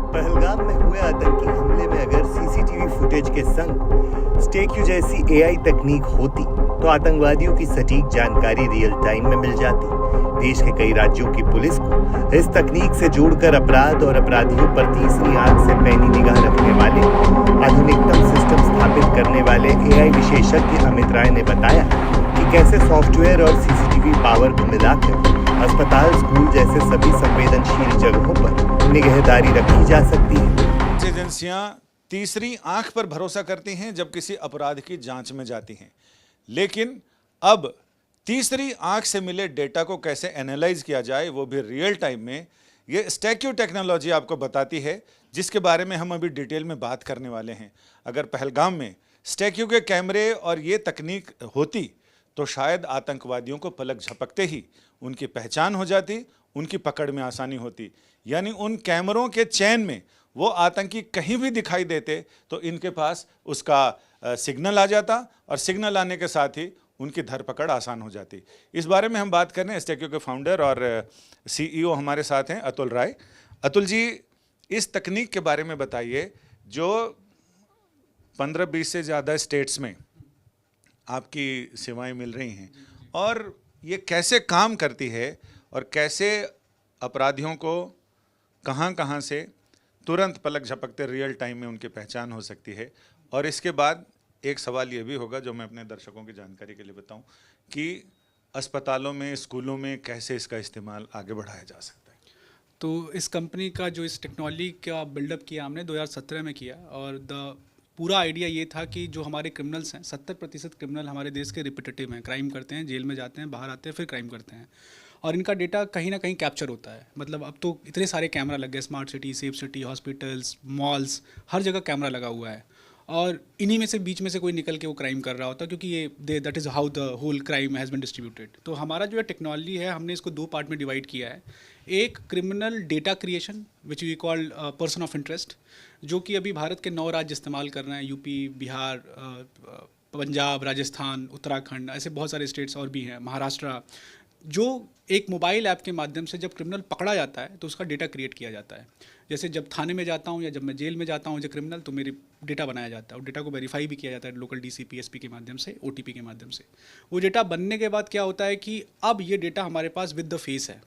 पहलगाम में हुए आतंकी हमले में अगर सीसीटीवी फुटेज के संग स्टेक्यू जैसी एआई तकनीक होती तो आतंकवादियों की सटीक जानकारी रियल टाइम में मिल जाती। देश के कई राज्यों की पुलिस को इस तकनीक से जोड़कर अपराध और अपराधियों पर तीसरी आंख से पैनी निगाह रखने वाले आधुनिकतम सिस्टम स्थापित करने वाले एआई विशेषज्ञ अमित राय ने बताया कि कैसे सॉफ्टवेयर और सीसीटीवी पावर को मिलाकर अस्पताल, स्कूल जैसे सभी संवेदनशील जगहों पर निगहदारी रखी जा सकती है। एजेंसियां तीसरी आंख पर भरोसा करती हैं जब किसी अपराध की जांच में जाती हैं, लेकिन अब तीसरी आंख से मिले डेटा को कैसे एनालाइज किया जाए, वो भी रियल टाइम में, ये स्टैक्यू टेक्नोलॉजी आपको बताती है, जिसके बारे में हम अभी डिटेल में बात करने वाले हैं। अगर पहलगाम में स्टैक्यू के कैमरे और ये तकनीक होती तो शायद आतंकवादियों को पलक झपकते ही उनकी पहचान हो जाती, उनकी पकड़ में आसानी होती। यानी उन कैमरों के चैन में वो आतंकी कहीं भी दिखाई देते तो इनके पास उसका सिग्नल आ जाता और सिग्नल आने के साथ ही उनकी धरपकड़ आसान हो जाती। इस बारे में हम बात कर रहे हैं स्टैक्यू के फाउंडर और सीईओ हमारे साथ हैं अतुल राय। अतुल जी, इस तकनीक के बारे में बताइए जो 15-20 से ज़्यादा स्टेट्स में आपकी सेवाएं मिल रही हैं, और ये कैसे काम करती है और कैसे अपराधियों को कहां कहां से तुरंत पलक झपकते रियल टाइम में उनकी पहचान हो सकती है। और इसके बाद एक सवाल ये भी होगा जो मैं अपने दर्शकों की जानकारी के लिए बताऊं कि अस्पतालों में, स्कूलों में कैसे इसका इस्तेमाल आगे बढ़ाया जा सकता है। तो इस कंपनी का जो इस टेक्नोलॉजी का बिल्डअप किया हमने 2017 में किया, और पूरा आइडिया ये था कि जो हमारे क्रिमिनल्स हैं, 70% क्रिमिनल हमारे देश के रिपीटेटिव हैं, क्राइम करते हैं, जेल में जाते हैं, बाहर आते हैं, फिर क्राइम करते हैं, और इनका डेटा कहीं ना कहीं कैप्चर होता है। मतलब अब तो इतने सारे कैमरा लग गए, smart city, safe city, hospitals, malls, हर जगह कैमरा लगा हुआ है, और इन्हीं में से बीच में से कोई निकल के वो क्राइम कर रहा होता है, क्योंकि ये that is how the whole crime has been distributed. तो हमारा जो है टेक्नोलॉजी है, हमने इसको 2 पार्ट में डिवाइड किया है। एक criminal data creation which we called person of interest, जो कि अभी भारत के 9 राज्य इस्तेमाल कर रहे हैं, यूपी, बिहार, पंजाब, राजस्थान, उत्तराखंड, ऐसे बहुत सारे स्टेट्स और भी हैं, महाराष्ट्र। जो एक मोबाइल ऐप के माध्यम से जब क्रिमिनल पकड़ा जाता है तो उसका डेटा क्रिएट किया जाता है। जैसे जब थाने में जाता हूँ या जब मैं जेल में जाता हूँ जो क्रिमिनल, तो मेरे डेटा बनाया जाता है, और डेटा को वेरीफाई भी किया जाता है लोकल डीसीपी, एसपी के माध्यम से, ओटीपी के माध्यम से। वो डेटा बनने के बाद क्या होता है कि अब ये डेटा हमारे पास विद द फेस है।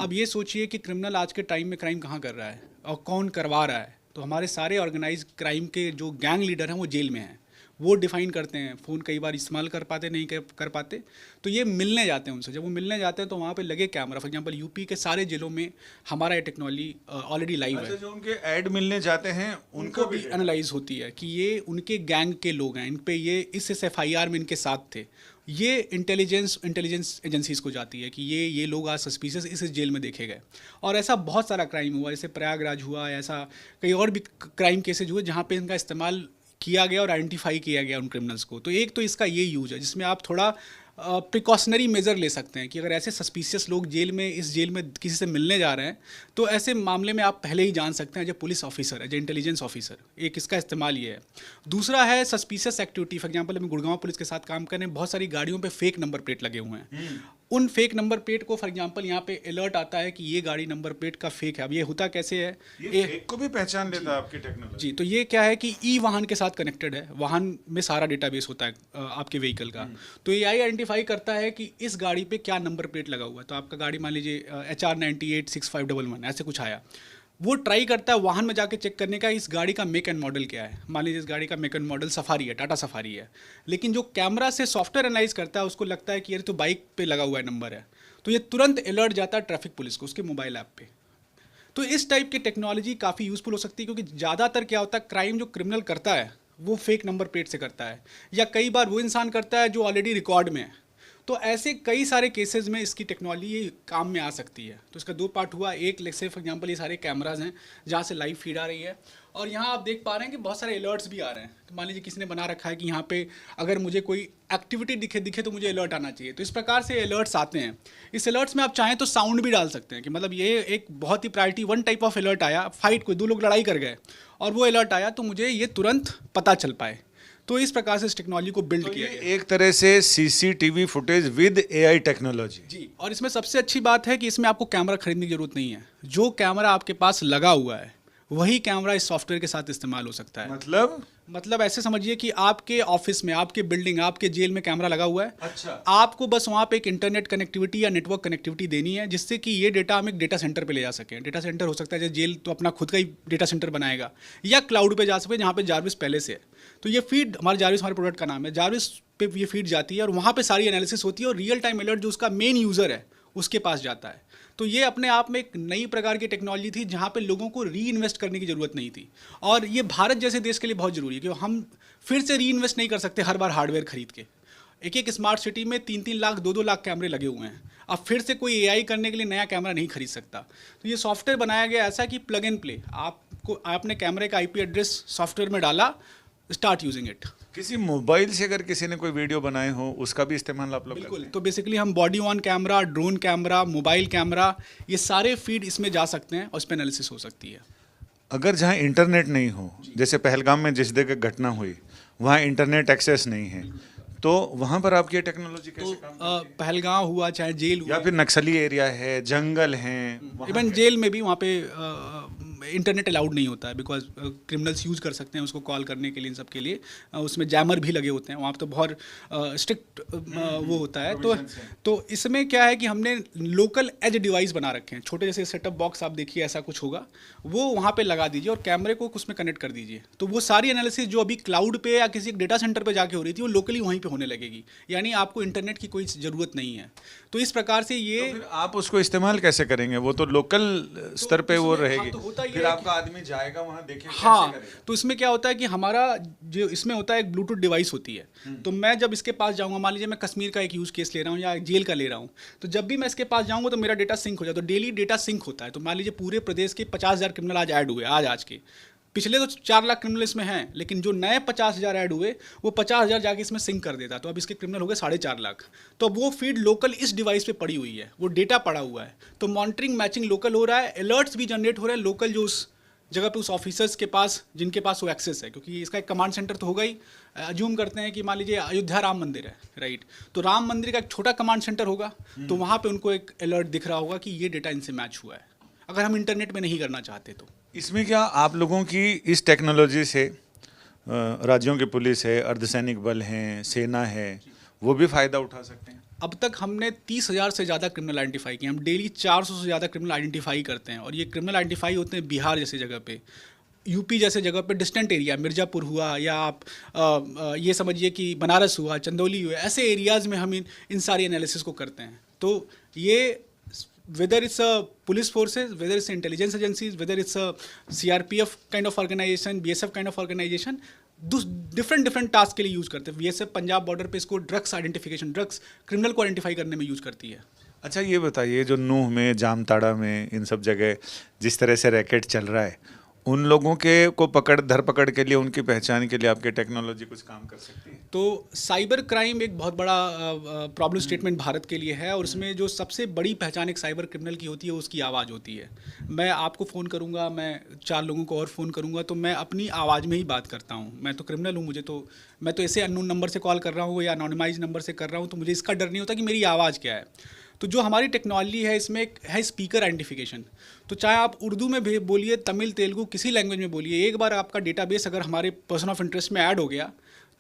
अब ये सोचिए कि क्रिमिनल आज के टाइम में क्राइम कहाँ कर रहा है और कौन करवा रहा है। तो हमारे सारे ऑर्गेनाइज क्राइम के जो गैंग लीडर हैं वो जेल में हैं, वो डिफाइन करते हैं। फ़ोन कई बार इस्तेमाल कर पाते, नहीं कर पाते, तो ये मिलने जाते हैं उनसे। जब वो मिलने जाते हैं तो वहाँ पे लगे कैमरा, फॉर एग्जांपल यूपी के सारे जिलों में हमारा ये टेक्नोलॉजी ऑलरेडी लाइव है। जो उनके ऐड मिलने जाते हैं उनको भी एनालाइज होती है कि ये उनके गैंग के लोग हैं, इन पे ये इस FIR में इनके साथ थे। ये इंटेलिजेंस एजेंसीज़ को जाती है कि ये लोग आज सस्पिशियस इस जेल में देखे गए। और ऐसा बहुत सारा क्राइम हुआ, जैसे प्रयागराज हुआ, ऐसा कई और भी क्राइम केसेज हुए जहाँ पे इनका इस्तेमाल किया गया और आइडेंटिफाई किया गया उन क्रिमिनल्स को। तो एक तो इसका ये यूज है जिसमें आप थोड़ा प्रिकॉशनरी मेजर ले सकते हैं कि अगर ऐसे सस्पिशियस लोग इस जेल में किसी से मिलने जा रहे हैं, तो ऐसे मामले में आप पहले ही जान सकते हैं जो पुलिस ऑफिसर है, जो इंटेलिजेंस ऑफिसर। एक इसका इस्तेमाल ये है। दूसरा है सस्पिशियस एक्टिविटी। फॉर एग्जांपल हम गुड़गांव पुलिस के साथ काम कर रहे हैं, बहुत सारी गाड़ियों पे फेक नंबर प्लेट लगे हुए हैं। उन फेक नंबर प्लेट को फॉर एग्जांपल यहाँ पे अलर्ट आता है कि ये गाड़ी नंबर प्लेट का फेक है। अब ये होता कैसे है, ये फेक को भी पहचान लेता है आपकी टेक्नोलॉजी जी। तो ये क्या है कि ई वाहन के साथ कनेक्टेड है, वाहन में सारा डेटाबेस होता है आपके व्हीकल का। तो ये आइडेंटिफाई करता है कि इस गाड़ी पे क्या नंबर प्लेट लगा हुआ है। तो आपका गाड़ी मान लीजिए HR 986511 ऐसे कुछ आया, वो ट्राई करता है वाहन में जाके चेक करने का इस गाड़ी का मेक एंड मॉडल क्या है। मान लीजिए इस गाड़ी का मेक एंड मॉडल सफारी है, टाटा सफारी है, लेकिन जो कैमरा से सॉफ्टवेयर एनालाइज करता है उसको लगता है कि यार तो बाइक पे लगा हुआ है नंबर है, तो ये तुरंत अलर्ट जाता है ट्रैफिक पुलिस को उसके मोबाइल ऐप पे। तो इस टाइप की टेक्नोलॉजी काफ़ी यूज़फुल हो सकती है, क्योंकि ज़्यादातर क्या होता है, क्राइम जो क्रिमिनल करता है वो फेक नंबर प्लेट से करता है, या कई बार वो इंसान करता है जो ऑलरेडी रिकॉर्ड में है। तो ऐसे कई सारे केसेस में इसकी टेक्नोलॉजी काम में आ सकती है। तो इसका 2 पार्ट हुआ। एक जैसे फॉर एग्जांपल ये सारे कैमराज हैं जहाँ से लाइव फीड आ रही है, और यहाँ आप देख पा रहे हैं कि बहुत सारे अलर्ट्स भी आ रहे हैं। तो मान लीजिए किसी ने बना रखा है कि यहाँ पे अगर मुझे कोई एक्टिविटी दिखे तो मुझे अलर्ट आना चाहिए। तो इस प्रकार से अलर्ट्स आते हैं। इस अलर्ट्स में आप चाहें तो साउंड भी डाल सकते हैं कि मतलब ये एक बहुत ही प्रायोरिटी 1 टाइप ऑफ अलर्ट आया, फाइट कोई 2 लोग लड़ाई कर गए और वो अलर्ट आया, तो मुझे ये तुरंत पता चल पाए। तो इस प्रकार से इस टेक्नोलॉजी को बिल्ड किया गया। एक तरह से CCTV footage with AI technology जी। और इसमें सबसे अच्छी बात है कि इसमें आपको कैमरा खरीदने की जरूरत नहीं है। जो कैमरा आपके पास लगा हुआ है वही कैमरा इस सॉफ्टवेयर के साथ इस्तेमाल हो सकता है। मतलब ऐसे समझिए कि आपके ऑफिस में, आपके बिल्डिंग, आपके जेल में कैमरा लगा हुआ है। अच्छा। आपको बस वहाँ पे एक इंटरनेट कनेक्टिविटी या नेटवर्क कनेक्टिविटी देनी है, जिससे कि ये डेटा हम एक डेटा सेंटर पे ले जा सकें। डेटा सेंटर हो सकता है जैसे जेल तो अपना खुद का ही डेटा सेंटर बनाएगा, या क्लाउड पे जा सके जहाँ पे जार्विस पहले से है। तो ये फीड हमारे जार्विस, हमारे प्रोडक्ट का नाम है, जार्विस पे ये फीड जाती है और वहाँ पे सारी एनालिसिस होती है और रियल टाइम अलर्ट जो उसका मेन यूज़र है उसके पास जाता है। तो ये अपने आप में एक नई प्रकार की टेक्नोलॉजी थी जहाँ पे लोगों को री इन्वेस्ट करने की ज़रूरत नहीं थी, और ये भारत जैसे देश के लिए बहुत ज़रूरी है कि हम फिर से री इन्वेस्ट नहीं कर सकते हर बार हार्डवेयर खरीद के। एक स्मार्ट सिटी में 3-3 लाख 2-2 लाख कैमरे लगे हुए हैं, अब फिर से कोई एआई करने के लिए नया कैमरा नहीं खरीद सकता। तो ये सॉफ्टवेयर बनाया गया ऐसा कि प्लग एंड प्ले, आपने कैमरे का आईपी एड्रेस सॉफ्टवेयर में डाला, स्टार्ट यूजिंग इट। किसी मोबाइल से अगर किसी ने कोई वीडियो बनाए हो उसका भी इस्तेमाल आप लोग बिल्कुल। करते हैं? तो बेसिकली हम body on camera, drone camera, mobile camera, ये सारे फीड इसमें जा सकते हैं और उस पर एनालिसिस हो सकती है। अगर जहाँ इंटरनेट नहीं हो, जैसे पहलगाम में जिस जगह घटना हुई वहाँ इंटरनेट एक्सेस नहीं है, तो वहाँ पर आपकी ये टेक्नोलॉजी कैसे काम करती है? पहलगाम हुआ, चाहे जेल हुआ, या फिर नक्सली एरिया है, जंगल है, इवन जेल में भी वहाँ पे इंटरनेट अलाउड नहीं होता है, बिकॉज क्रिमिनल्स यूज़ कर सकते हैं उसको कॉल करने के लिए, इन सब के लिए उसमें जैमर भी लगे होते हैं वहाँ पे, तो बहुत स्ट्रिक्ट वो होता है। तो इसमें क्या है कि हमने लोकल एज डिवाइस बना रखे हैं, छोटे जैसे सेटअप बॉक्स आप देखिए ऐसा कुछ होगा, वो वहाँ पे लगा दीजिए और कैमरे को उसमें कनेक्ट कर दीजिए, तो वो सारी एनालिसिस जो अभी क्लाउड पे या किसी डेटा सेंटर पे जाके हो रही थी वो लोकली वहीं पे होने लगेगी, यानी आपको इंटरनेट की कोई ज़रूरत नहीं है। तो इस प्रकार से ये तो फिर आप उसको इस्तेमाल कैसे करेंगे? वो तो लोकल स्तर पे वो रहेगी, तो होता फिर आपका आदमी जाएगा वहाँ देखेगा हाँ, कैसे करेगा? तो इसमें क्या होता है कि हमारा जो इसमें होता है एक ब्लूटूथ डिवाइस होती है, तो मैं जब इसके पास जाऊंगा, मान लीजिए मैं कश्मीर का एक यूज़ केस ले रहा हूँ या जेल का ले रहा हूँ, तो जब भी मैं इसके पास जाऊंगा तो मेरा डेटा सिंक हो जाता है, तो डेली डेटा सिंक होता है। तो मान लीजिए पूरे प्रदेश के 50,000 क्रिमिनल आज ऐड हुए, आज के पिछले तो 4 लाख क्रिमिनल इसमें हैं, लेकिन जो नए 50,000 ऐड हुए वो 50,000 जाके इसमें सिंक कर देता, तो अब इसके क्रिमिनल हो गए 4.5 लाख। तो अब वो फीड लोकल इस डिवाइस पे पड़ी हुई है, वो डेटा पड़ा हुआ है, तो मॉनिटरिंग मैचिंग लोकल हो रहा है, अलर्ट्स भी जनरेट हो रहे हैं लोकल जो उस जगह पे उस ऑफिसर्स के पास जिनके पास वो एक्सेस है, क्योंकि इसका एक कमांड सेंटर तो होगा ही। अज्यूम करते हैं कि मान लीजिए अयोध्या राम मंदिर है, राइट, तो राम मंदिर का एक छोटा कमांड सेंटर होगा, तो वहाँ पे उनको एक अलर्ट दिख रहा होगा कि ये डेटा इनसे मैच हुआ है, अगर हम इंटरनेट में नहीं करना चाहते तो। इसमें क्या आप लोगों की इस टेक्नोलॉजी से राज्यों की पुलिस है, अर्धसैनिक बल हैं, सेना है, वो भी फ़ायदा उठा सकते हैं? अब तक हमने 30,000 से ज़्यादा क्रिमिनल आइडेंटिफाई किए, हम डेली 400 से ज़्यादा क्रिमिनल आइडेंटिफाई करते हैं, और ये क्रिमिनल आइडेंटिफाई होते हैं बिहार जैसे जगह पे, यूपी जैसे जगह पे, डिस्टेंट एरिया, मिर्ज़ापुर हुआ, या आप ये समझिए कि बनारस हुआ, चंदौली हुआ, ऐसे एरियाज़ में हम इन सारी एनालिसिस को करते हैं। तो ये whether it's a police forces, whether it's intelligence agencies, whether it's a CRPF kind of organization, BSF kind of organization, different task के लिए यूज़ करते हैं। BSF पंजाब बॉर्डर पे इसको ड्रग्स आइडेंटिफिकेशन, ड्रग्स क्रिमिनल को आइडेंटिफाई करने में यूज़ करती है। अच्छा, ये बताइए, जो नूह में, जामताड़ा में, इन सब जगह जिस तरह से रैकेट चल रहा है, उन लोगों के को धरपकड़ के लिए, उनकी पहचान के लिए आपकी टेक्नोलॉजी कुछ काम कर सकती है? तो साइबर क्राइम एक बहुत बड़ा प्रॉब्लम स्टेटमेंट भारत के लिए है, और उसमें जो सबसे बड़ी पहचान एक साइबर क्रिमिनल की होती है उसकी आवाज़ होती है। मैं आपको फ़ोन करूंगा, मैं 4 लोगों को और फ़ोन करूंगा, तो मैं अपनी आवाज़ में ही बात करता हूं। मैं तो क्रिमिनल हूं, मैं तो ऐसे अननोन नंबर से कॉल कर रहा हूं या अनोनिमाइज नंबर से कर रहा हूं, तो मुझे इसका डर नहीं होता कि मेरी आवाज़ क्या है। तो जो हमारी टेक्नोलॉजी है इसमें एक है स्पीकर आइडेंटिफिकेशन, तो चाहे आप उर्दू में भी बोलिए, तमिल, तेलुगु, किसी लैंग्वेज में बोलिए, एक बार आपका डेटाबेस अगर हमारे पर्सन ऑफ इंटरेस्ट में ऐड हो गया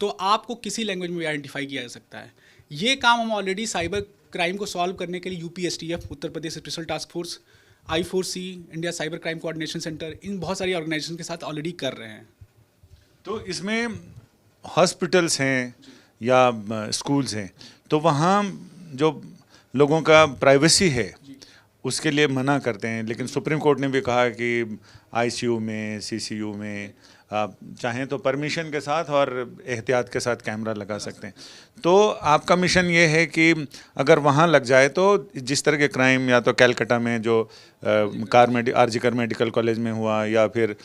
तो आपको किसी लैंग्वेज में भी आइडेंटिफाई किया जा सकता है। ये काम हम ऑलरेडी साइबर क्राइम को सॉल्व करने के लिए UPSTF, Uttar Pradesh special task force, I4C, India cyber crime coordination centre, इन बहुत सारी ऑर्गेनाइजेशन के साथ ऑलरेडी कर रहे हैं। तो इसमें हॉस्पिटल्स हैं या स्कूल्स हैं, तो वहाँ जो लोगों का प्राइवेसी है उसके लिए मना करते हैं, लेकिन सुप्रीम कोर्ट ने भी कहा कि ICU में, CCU में आप चाहें तो परमिशन के साथ और एहतियात के साथ कैमरा लगा सकते हैं। तो आपका मिशन ये है कि अगर वहाँ लग जाए तो जिस तरह के क्राइम, या तो कैलकाटा में जो आरजीकर मेडिकल कॉलेज में हुआ, या फिर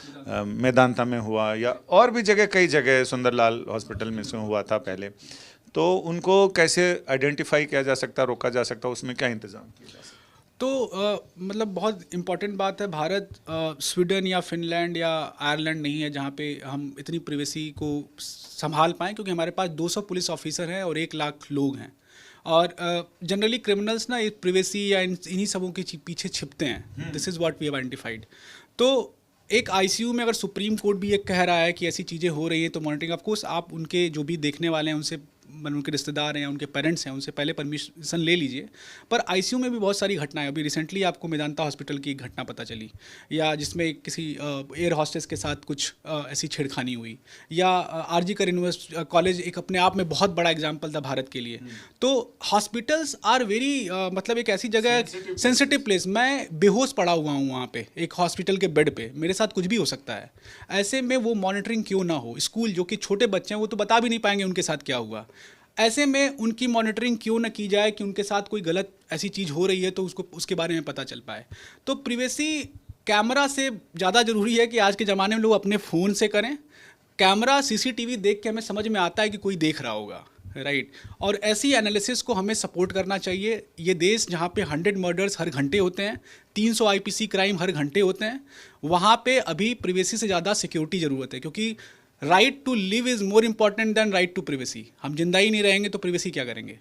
मेदांता में हुआ, या और भी जगह, कई जगह, सुंदरलाल हॉस्पिटल में से हुआ था पहले, तो उनको कैसे आइडेंटिफाई किया जा सकता, रोका जा सकता, उसमें क्या इंतज़ाम किया जा सकता? तो मतलब बहुत इम्पॉर्टेंट बात है, भारत स्वीडन या फिनलैंड या आयरलैंड नहीं है जहाँ पे हम इतनी प्रिवेसी को संभाल पाएँ, क्योंकि हमारे पास 200 पुलिस ऑफिसर हैं और 1 लाख लोग हैं, और जनरली क्रिमिनल्स ना प्रिवेसी या इन्हीं सबों के पीछे छिपते हैं। This is what we have identified. तो एक आईसीयू में अगर सुप्रीम कोर्ट भी ये कह रहा है कि ऐसी चीज़ें हो रही हैं तो मॉनिटरिंग ऑफ कोर्स आप उनके जो भी देखने वाले हैं उनसे उनके रिश्तेदार हैं, उनके पेरेंट्स हैं, उनसे पहले परमिशन ले लीजिए। पर आईसीयू में भी बहुत सारी घटनाएं, अभी रिसेंटली आपको मेदांता हॉस्पिटल की एक घटना पता चली, या जिसमें किसी एयर हॉस्टेस के साथ कुछ ऐसी छेड़खानी हुई, या आरजी कर यूनिवर्सिटी कॉलेज एक अपने आप में बहुत बड़ा एग्जाम्पल था भारत के लिए। तो हॉस्पिटल्स आर वेरी मतलब एक ऐसी जगह है, सेंसिटिव प्लेस। मैं बेहोश पड़ा हुआ हूँ वहाँ पे एक हॉस्पिटल के बेड पे, मेरे साथ कुछ भी हो सकता है। ऐसे में वो मॉनिटरिंग क्यों ना हो? स्कूल जो कि छोटे बच्चे हैं वो तो बता भी नहीं पाएंगे उनके साथ क्या हुआ। ऐसे में उनकी मॉनिटरिंग क्यों ना की जाए कि उनके साथ कोई गलत ऐसी चीज़ हो रही है तो उसको उसके बारे में पता चल पाए। तो प्रिवेसी कैमरा से ज़्यादा ज़रूरी है कि आज के ज़माने में लोग अपने फ़ोन से करें। कैमरा सीसीटीवी देख के हमें समझ में आता है कि कोई देख रहा होगा, राइट। और ऐसी एनालिसिस को हमें सपोर्ट करना चाहिए। ये देश जहाँ पे 100 मर्डर्स हर घंटे होते हैं, 300 आईपीसी क्राइम हर घंटे होते हैं, वहाँ पे अभी प्रिवेसी से ज़्यादा सिक्योरिटी ज़रूरत है, क्योंकि right to live is more important than right to privacy. हम जिंदा ही नहीं रहेंगे तो प्रिवेसी क्या करेंगे?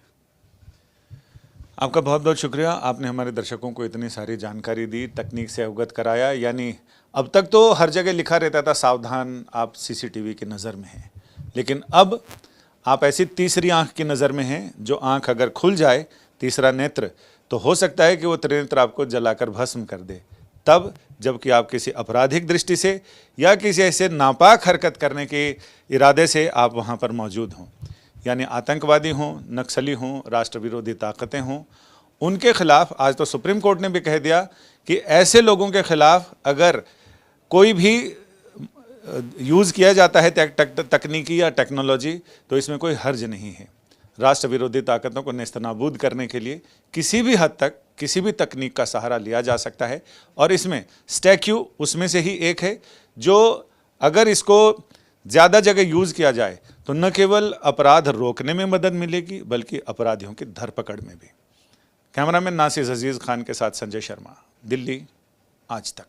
आपका बहुत बहुत शुक्रिया, आपने हमारे दर्शकों को इतनी सारी जानकारी दी, तकनीक से अवगत कराया। यानी अब तक तो हर जगह लिखा रहता था सावधान, आप सीसीटीवी की नज़र में हैं, लेकिन अब आप ऐसी तीसरी आंख की नज़र में हैं, जो आंख अगर खुल जाए, तीसरा नेत्र, तो हो सकता है कि वो त्रिनेत्र आपको जलाकर भस्म कर दे, तब जबकि आप किसी आपराधिक दृष्टि से या किसी ऐसे नापाक हरकत करने के इरादे से आप वहाँ पर मौजूद हों। यानी आतंकवादी हों, नक्सली हों, राष्ट्र विरोधी ताकतें हों, उनके खिलाफ आज तो सुप्रीम कोर्ट ने भी कह दिया कि ऐसे लोगों के खिलाफ अगर कोई भी यूज़ किया जाता है तकनीकी या टेक्नोलॉजी, तो इसमें कोई हर्ज नहीं है। राष्ट्र विरोधी ताकतों को नेस्तनाबूद करने के लिए किसी भी हद तक किसी भी तकनीक का सहारा लिया जा सकता है, और इसमें स्टैक्यू उसमें से ही एक है, जो अगर इसको ज़्यादा जगह यूज़ किया जाए तो न केवल अपराध रोकने में मदद मिलेगी बल्कि अपराधियों की धरपकड़ में भी। कैमरामैन नासिर अजीज़ खान के साथ संजय शर्मा, दिल्ली, आज तक।